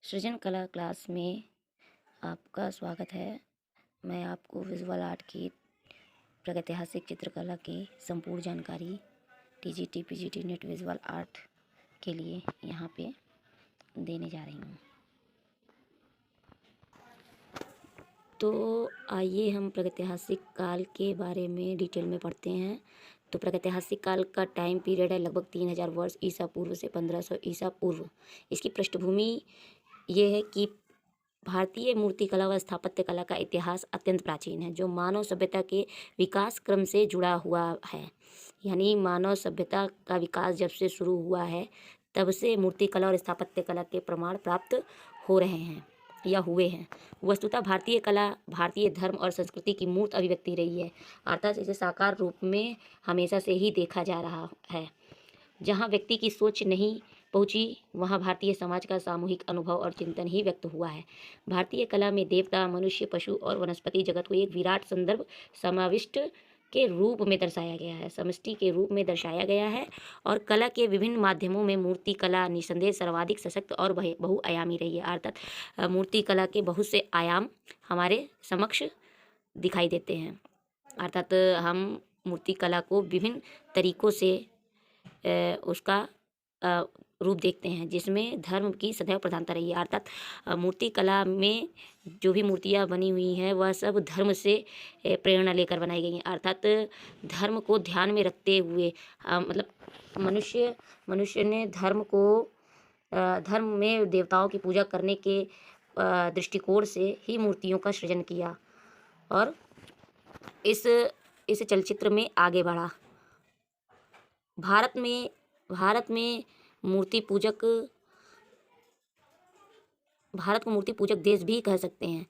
सृजन कला क्लास में आपका स्वागत है। मैं आपको विजुअल आर्ट की प्रागैतिहासिक चित्रकला की संपूर्ण जानकारी TGT PGT net visual art के लिए यहाँ पे देने जा रही हूँ। तो आइए हम प्रागैतिहासिक काल के बारे में डिटेल में पढ़ते हैं। तो प्रागैतिहासिक काल का टाइम पीरियड है लगभग 3000 वर्ष ईसा पूर्व से 1500 ईसा पूर्व। इसकी पृष्ठभूमि ये है कि भारतीय मूर्तिकला व स्थापत्य कला का इतिहास अत्यंत प्राचीन है, जो मानव सभ्यता के विकास क्रम से जुड़ा हुआ है। यानी मानव सभ्यता का विकास जब से शुरू हुआ है तब से मूर्तिकला और स्थापत्य कला के प्रमाण प्राप्त हो रहे हैं या हुए हैं। वस्तुतः भारतीय कला भारतीय धर्म और संस्कृति की मूर्त अभिव्यक्ति रही है, अर्थात इसे साकार रूप में हमेशा से ही देखा जा रहा है। जहाँ व्यक्ति की सोच नहीं पहुँची वहाँ भारतीय समाज का सामूहिक अनुभव और चिंतन ही व्यक्त हुआ है। भारतीय कला में देवता, मनुष्य, पशु और वनस्पति जगत को एक विराट संदर्भ समाविष्ट के रूप में दर्शाया गया है, समष्टि के रूप में दर्शाया गया है। और कला के विभिन्न माध्यमों में मूर्ति कला निसंदेह सर्वाधिक सशक्त और बहुआयामी रही है, अर्थात मूर्ति कला के बहुत से आयाम हमारे समक्ष दिखाई देते हैं। अर्थात हम मूर्ति कला को विभिन्न तरीक़ों से उसका रूप देखते हैं, जिसमें धर्म की सदैव प्रधानता रही है। अर्थात मूर्ति कला में जो भी मूर्तियाँ बनी हुई हैं वह सब धर्म से प्रेरणा लेकर बनाई गई हैं, अर्थात धर्म को ध्यान में रखते हुए मतलब मनुष्य ने धर्म में देवताओं की पूजा करने के दृष्टिकोण से ही मूर्तियों का सृजन किया और इस चलचित्र में आगे बढ़ा। भारत को मूर्ति पूजक देश भी कह सकते हैं,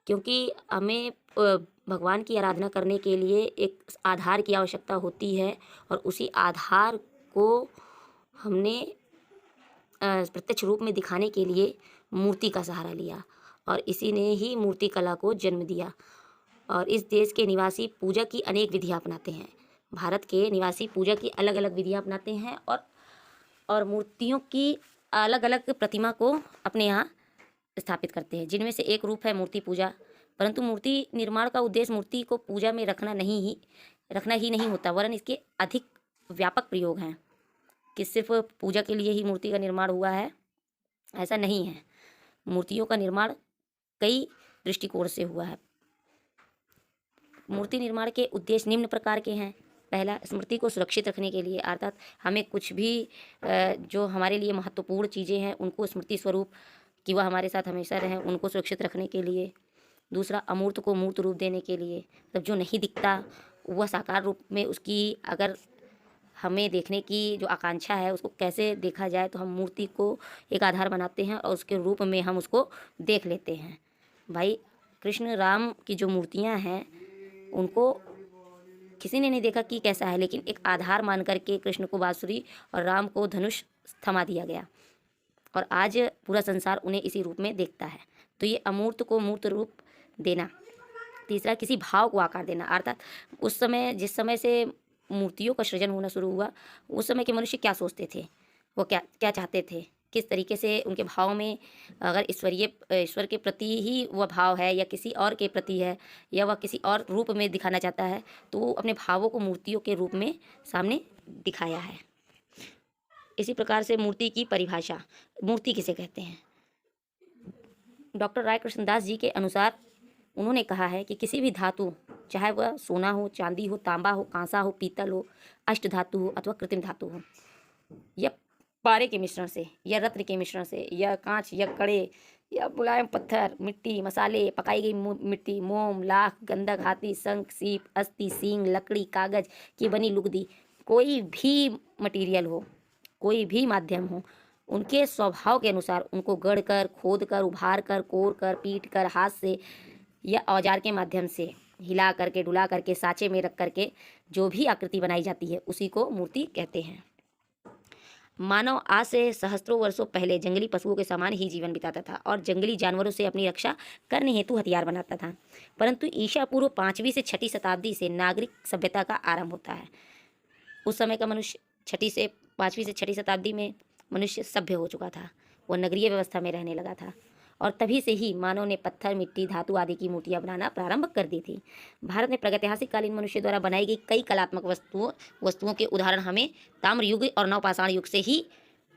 क्योंकि हमें भगवान की आराधना करने के लिए एक आधार की आवश्यकता होती है और उसी आधार को हमने प्रत्यक्ष रूप में दिखाने के लिए मूर्ति का सहारा लिया और इसी ने ही मूर्ति कला को जन्म दिया। और इस देश के निवासी पूजा की अनेक विधियाँ अपनाते हैं। भारत के निवासी पूजा की अलग अलग विधियाँ अपनाते हैं और मूर्तियों की अलग अलग प्रतिमा को अपने यहाँ स्थापित करते हैं, जिनमें से एक रूप है मूर्ति पूजा। परंतु मूर्ति निर्माण का उद्देश्य मूर्ति को पूजा में रखना ही नहीं होता, वरन इसके अधिक व्यापक प्रयोग हैं कि सिर्फ पूजा के लिए ही मूर्ति का निर्माण हुआ है, ऐसा नहीं है। मूर्तियों का निर्माण कई दृष्टिकोण से हुआ है। मूर्ति निर्माण के उद्देश्य निम्न प्रकार के हैं। पहला, स्मृति को सुरक्षित रखने के लिए, अर्थात हमें कुछ भी जो हमारे लिए महत्वपूर्ण चीज़ें हैं उनको स्मृति स्वरूप कि वह हमारे साथ हमेशा रहें, उनको सुरक्षित रखने के लिए। दूसरा, अमूर्त को मूर्त रूप देने के लिए, मतलब जो नहीं दिखता वह साकार रूप में उसकी अगर हमें देखने की जो आकांक्षा है उसको कैसे देखा जाए, तो हम मूर्ति को एक आधार बनाते हैं और उसके रूप में हम उसको देख लेते हैं। भाई कृष्ण राम की जो मूर्तियाँ हैं उनको किसी ने नहीं देखा कि कैसा है, लेकिन एक आधार मान करके कृष्ण को बांसुरी और राम को धनुष थमा दिया गया और आज पूरा संसार उन्हें इसी रूप में देखता है। तो ये अमूर्त को मूर्त रूप देना। तीसरा, किसी भाव को आकार देना, अर्थात उस समय जिस समय से मूर्तियों का सृजन होना शुरू हुआ उस समय के मनुष्य क्या सोचते थे, वो क्या चाहते थे, किस तरीके से उनके भाव में अगर ईश्वर के प्रति ही वह भाव है या किसी और के प्रति है या वह किसी और रूप में दिखाना चाहता है, तो वो अपने भावों को मूर्तियों के रूप में सामने दिखाया है। इसी प्रकार से मूर्ति की परिभाषा, मूर्ति किसे कहते हैं। डॉक्टर राय कृष्णदास जी के अनुसार उन्होंने कहा है कि किसी भी धातु, चाहे वह सोना हो, चांदी हो, तांबा हो, कांसा हो, पीतल हो, अष्ट धातु हो अथवा कृत्रिम धातु हो, या पारे के मिश्रण से या रत्न के मिश्रण से या कांच या कड़े या मुलायम पत्थर, मिट्टी, मसाले, पकाई गई मिट्टी, मोम, लाख, गंधक, हाथी, शंख, सीप, अस्थि, सींग, लकड़ी, कागज की बनी लुगदी, कोई भी मटेरियल हो, कोई भी माध्यम हो, उनके स्वभाव के अनुसार उनको गढ़ कर, खोद कर, उभार कर, कोर कर, पीट कर, हाथ से या औजार के माध्यम से हिला करके, डुला करके, साँचे में रख करके जो भी आकृति बनाई जाती है उसी को मूर्ति कहते हैं। मानव आज से सहस्त्रों वर्षों पहले जंगली पशुओं के समान ही जीवन बिताता था और जंगली जानवरों से अपनी रक्षा करने हेतु हथियार बनाता था। परंतु ईसा पूर्व 5वीं से 6ठी शताब्दी से नागरिक सभ्यता का आरंभ होता है। उस समय का मनुष्य 6ठी से 5वीं से 6ठी शताब्दी में मनुष्य सभ्य हो चुका था। वह नगरीय व्यवस्था में रहने लगा था और तभी से ही मानव ने पत्थर, मिट्टी, धातु आदि की मूर्तियां बनाना प्रारंभ कर दी थी। भारत में प्रागैतिहासिक कालीन मनुष्य द्वारा बनाई गई कई कलात्मक वस्तुओं के उदाहरण हमें ताम्र युग और नवपाषाण युग से ही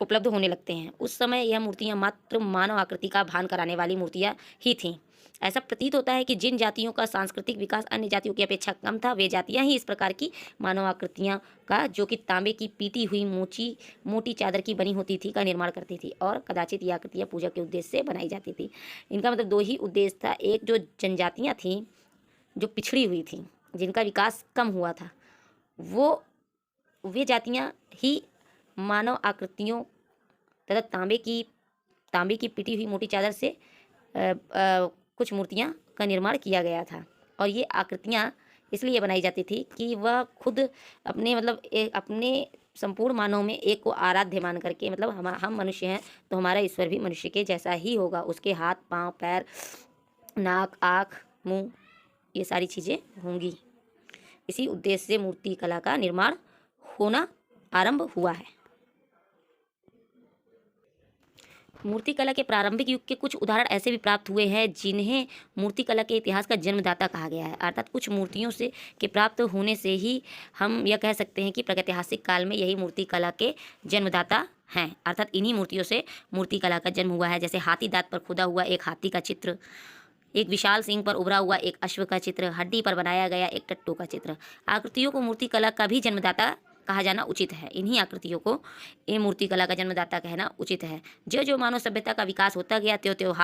उपलब्ध होने लगते हैं। उस समय यह मूर्तियां मात्र मानव आकृति का भान कराने वाली मूर्तियां ही थीं। ऐसा प्रतीत होता है कि जिन जातियों का सांस्कृतिक विकास अन्य जातियों की अपेक्षा कम था, वे जातियां ही इस प्रकार की मानव आकृतियां का, जो कि तांबे की पीटी हुई मोटी चादर की बनी होती थी, का निर्माण करती थी और कदाचित ये आकृतियां पूजा के उद्देश्य से बनाई जाती थी। इनका मतलब दो ही उद्देश्य था। एक, जो जनजातियाँ थीं जो पिछड़ी हुई थीं, जिनका विकास कम हुआ था, वे जातियाँ ही मानव आकृतियों तथा तांबे की पिटी हुई मोटी चादर से कुछ मूर्तियाँ का निर्माण किया गया था। और ये आकृतियाँ इसलिए बनाई जाती थी कि वह खुद अपने संपूर्ण मानव में एक को आराध्य मान करके, मतलब हम मनुष्य हैं तो हमारा ईश्वर भी मनुष्य के जैसा ही होगा। उसके हाथ, पाँव, पैर, नाक, आँख, मुँह, ये सारी चीज़ें होंगी। इसी उद्देश्य से मूर्ति कला का निर्माण होना आरंभ हुआ है। मूर्ति कला के प्रारंभिक युग के कुछ उदाहरण ऐसे भी प्राप्त हुए हैं जिन्हें मूर्ति कला के इतिहास का जन्मदाता कहा गया है। अर्थात कुछ मूर्तियों से के प्राप्त होने से ही हम यह कह सकते हैं कि प्रागैतिहासिक काल में यही मूर्ति कला के जन्मदाता हैं। अर्थात इन्हीं मूर्तियों से मूर्ति कला का जन्म हुआ है। जैसे हाथी दांत पर खुदा हुआ एक हाथी का चित्र, एक विशाल सिंह पर उभरा हुआ एक अश्व का चित्र, हड्डी पर बनाया गया एक टट्टू का चित्र। आकृतियों को मूर्ति कला का भी जन्मदाता कहा जाना उचित है। इन्हीं आकृतियों को ये मूर्ति कला का जन्मदाता कहना उचित है। जो जो मानव सभ्यता का विकास होता गया, त्यों त्यों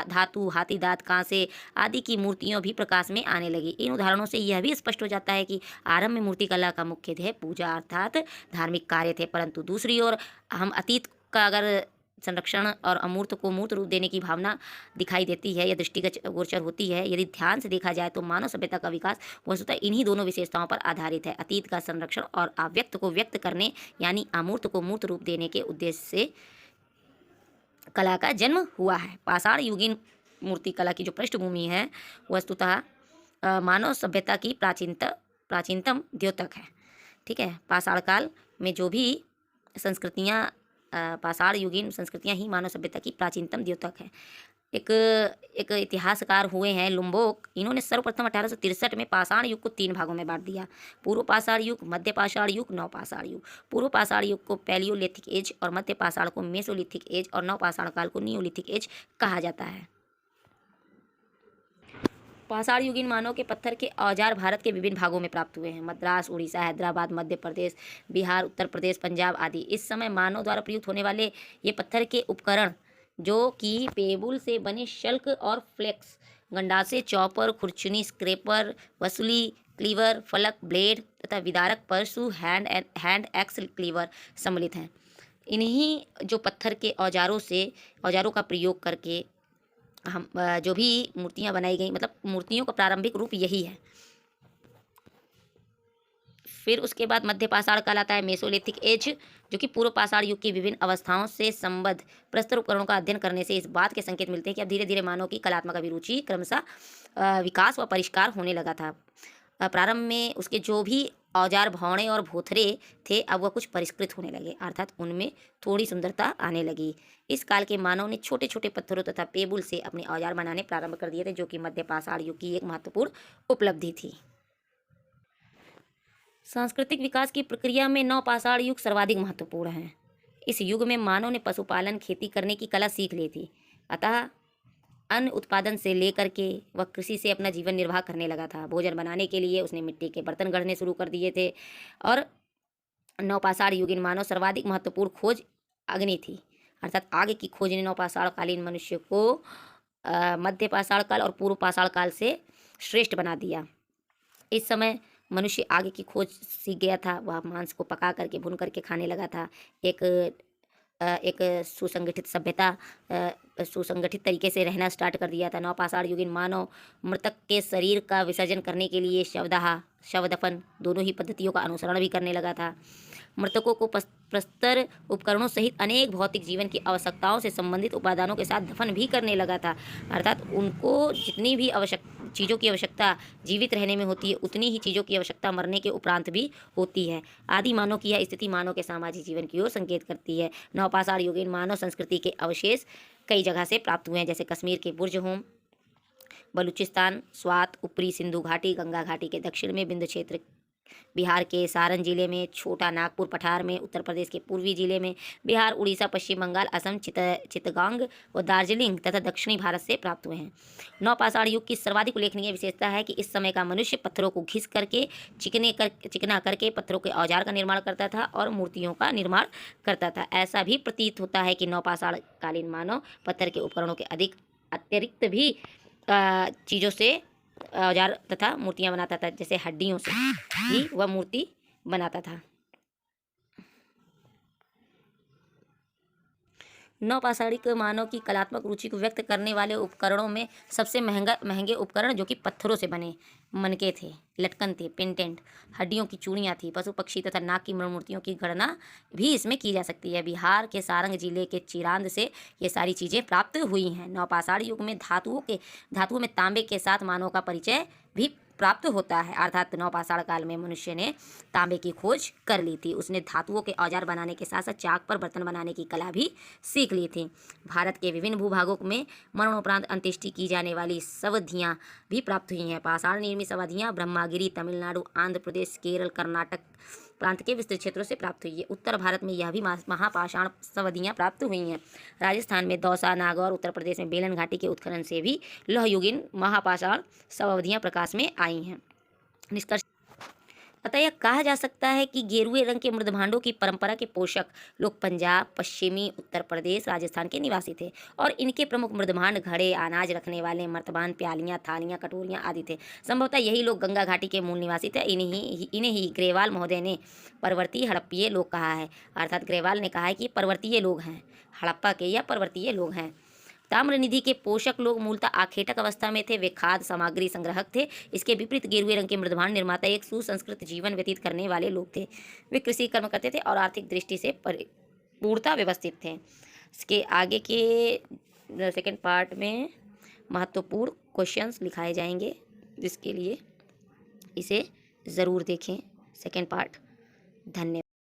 धातु, हाथी दांत, कांसे आदि की मूर्तियां भी प्रकाश में आने लगी। इन उदाहरणों से यह भी स्पष्ट हो जाता है कि आरंभ में मूर्ति कला का मुख्य ध्येय पूजा अर्थात धार्मिक कार्य थे, परंतु दूसरी ओर हम अतीत का अगर संरक्षण और अमूर्त को मूर्त रूप देने की भावना दिखाई देती है या दृष्टिगत गोचर होती है। यदि ध्यान से देखा जाए तो मानव सभ्यता का विकास वस्तुतः इन्हीं दोनों विशेषताओं पर आधारित है। अतीत का संरक्षण और अव्यक्त को व्यक्त करने यानी अमूर्त को मूर्त रूप देने के उद्देश्य से कला का जन्म हुआ है। पाषाण युगीन मूर्ति कला की जो पृष्ठभूमि है वस्तुतः मानव सभ्यता की प्राचीनतम द्योतक है। ठीक है, पाषाण काल में जो भी संस्कृतियाँ, पाषाण युगीन संस्कृतियाँ ही मानव सभ्यता की प्राचीनतम द्योतक है। एक इतिहासकार हुए हैं लुम्बोक। इन्होंने सर्वप्रथम 1863 में पाषाण युग को 3 भागों में बांट दिया: पूर्व पाषाण युग, मध्य पाषाण युग, नव पाषाण युग। पूर्व पाषाण युग को पैलियोलिथिक एज और मध्य पाषाण को मेसोलिथिक एज और नव पाषाण काल को नियोलिथिक एज कहा जाता है। पाषाण युगीन मानव के पत्थर के औजार भारत के विभिन्न भागों में प्राप्त हुए हैं: मद्रास, उड़ीसा, हैदराबाद, मध्य प्रदेश, बिहार, उत्तर प्रदेश, पंजाब आदि। इस समय मानव द्वारा प्रयुक्त होने वाले ये पत्थर के उपकरण, जो कि पेबुल से बने शल्क और फ्लेक्स, गंडासे, चॉपर, खुरचुनी, स्क्रैपर, वसूली, क्लीवर, फलक, ब्लेड तथा विदारक, परशु, हैंड एक्स क्लीवर सम्मिलित हैं। इन्हीं जो पत्थर के औजारों का प्रयोग करके हम जो भी मूर्तियाँ बनाई गई, मतलब मूर्तियों का प्रारंभिक रूप यही है। फिर उसके बाद मध्य पाषाण काल आता है, मेसोलिथिक एज, जो कि पूर्व पाषाण युग की विभिन्न अवस्थाओं से संबद्ध प्रस्तर उपकरणों का अध्ययन करने से इस बात के संकेत मिलते हैं कि अब धीरे धीरे मानव की कलात्मक अभिरुचि क्रमशः विकास व परिष्कार होने लगा था। प्रारंभ में उसके जो भी औजार, भौणे और भोथरे थे, अब वह कुछ परिष्कृत होने लगे, अर्थात उनमें थोड़ी सुंदरता आने लगी। इस काल के मानव ने छोटे छोटे पत्थरों तथा पेबुल से अपने औजार बनाने प्रारंभ कर दिए थे, जो कि मध्य पाषाण युग की एक महत्वपूर्ण उपलब्धि थी। सांस्कृतिक विकास की प्रक्रिया में नव पाषाण युग सर्वाधिक महत्वपूर्ण है। इस युग में मानव ने पशुपालन, खेती करने की कला सीख ली थी, अतः अन्न उत्पादन से लेकर के वह कृषि से अपना जीवन निर्वाह करने लगा था। भोजन बनाने के लिए उसने मिट्टी के बर्तन गढ़ने शुरू कर दिए थे। और नवपाषाण युगीन मानव सर्वाधिक महत्वपूर्ण खोज अग्नि थी, अर्थात आग की खोज ने नवपाषाण कालीन मनुष्य को मध्य पाषाण काल और पूर्व पाषाण काल से श्रेष्ठ बना दिया। इस समय मनुष्य आग की खोज सीख गया था। वह मांस को पका करके, भून करके खाने लगा था। एक सुसंगठित सभ्यता, सुसंगठित तरीके से रहना स्टार्ट कर दिया था। नवपाषाण युगीन मानव मृतक के शरीर का विसर्जन करने के लिए शवदाह, शवदफन दोनों ही पद्धतियों का अनुसरण भी करने लगा था। मृतकों को प्रस्तर उपकरणों सहित अनेक भौतिक जीवन की आवश्यकताओं से संबंधित उपादानों के साथ दफन भी करने लगा था, अर्थात उनको जितनी भी चीज़ों की आवश्यकता जीवित रहने में होती है, उतनी ही चीज़ों की आवश्यकता मरने के उपरांत भी होती है। आदि मानव की यह स्थिति मानव के सामाजिक जीवन की ओर संकेत करती है। नवपाषाण युगीन मानव संस्कृति के अवशेष कई जगह से प्राप्त हुए हैं, जैसे कश्मीर के बुर्ज होम, बलूचिस्तान, स्वात, ऊपरी सिंधु घाटी, गंगा घाटी के दक्षिण में विंध्य क्षेत्र, बिहार के सारण जिले में, छोटा नागपुर पठार में, उत्तर प्रदेश के पूर्वी जिले में, बिहार, उड़ीसा, पश्चिम बंगाल, असम, चित्तगांग व दार्जिलिंग तथा दक्षिणी भारत से प्राप्त हुए हैं। नवपाषाण युग की सर्वाधिक उल्लेखनीय विशेषता है कि इस समय का मनुष्य पत्थरों को घिस करके चिकना करके पत्थरों के औजार का निर्माण करता था और मूर्तियों का निर्माण करता था। ऐसा भी प्रतीत होता है कि नवपाषाण कालीन मानव पत्थर के उपकरणों के अतिरिक्त भी चीज़ों से औजार तथा मूर्तियां बनाता था, जैसे हड्डियों से भी वह मूर्ति बनाता था। नवपाषाणिक मानव की कलात्मक रुचि को व्यक्त करने वाले उपकरणों में सबसे महंगे उपकरण जो कि पत्थरों से बने मनके थे, लटकन थे, पेंडेंट, हड्डियों की चूड़ियाँ थी, पशु पक्षी तथा नाग की मूर्तियों की गणना भी इसमें की जा सकती है। बिहार के सारंग जिले के चिरांद से ये सारी चीज़ें प्राप्त हुई हैं। नवपाषाण युग में धातुओं में तांबे के साथ मानव का परिचय भी प्राप्त होता है, अर्थात नवपाषाण काल में मनुष्य ने तांबे की खोज कर ली थी। उसने धातुओं के औजार बनाने के साथ साथ चाक पर बर्तन बनाने की कला भी सीख ली थी। भारत के विभिन्न भूभागों में मरणोपरांत अंत्येष्टि की जाने वाली समाधियाँ भी प्राप्त हुई हैं। पाषाण निर्मित समाधियाँ ब्रह्मगिरी, तमिलनाडु, आंध्र प्रदेश, केरल, कर्नाटक प्रांत के विस्तृत क्षेत्रों से प्राप्त हुई है। उत्तर भारत में यह भी महापाषाण समाधियाँ प्राप्त हुई हैं। राजस्थान में दौसा, नागौर, उत्तर प्रदेश में बेलन घाटी के उत्खनन से भी लौहयुगीन महापाषाण समाधियाँ प्रकाश में आई हैं। निष्कर्ष अतः यह कहा जा सकता है कि गेरुए रंग के मृदभांडों की परंपरा के पोषक लोग पंजाब, पश्चिमी उत्तर प्रदेश, राजस्थान के निवासी थे और इनके प्रमुख मृदभांड घड़े, अनाज रखने वाले मर्तबान, प्यालियाँ, थालियाँ, कटोरियाँ आदि थे। संभवतः यही लोग गंगा घाटी के मूल निवासी थे। इन्हें ही ग्रेवाल महोदय ने परवर्तीय हड़प्पीय लोग कहा है, अर्थात ग्रेवाल ने कहा है कि परवर्तीय लोग हैं, हड़प्पा के या परवर्तीय लोग हैं। ताम्रनिधि के पोषक लोग मूलतः आखेटक अवस्था में थे, वे खाद्य सामग्री संग्राहक थे। इसके विपरीत गेरुए रंग के मृदभांड निर्माता एक सुसंस्कृत जीवन व्यतीत करने वाले लोग थे। वे कृषि कर्म करते थे और आर्थिक दृष्टि से पूर्णतः व्यवस्थित थे। इसके आगे के सेकंड पार्ट में महत्वपूर्ण क्वेश्चंस लिखाए जाएंगे, जिसके लिए इसे ज़रूर देखें सेकंड पार्ट। धन्यवाद।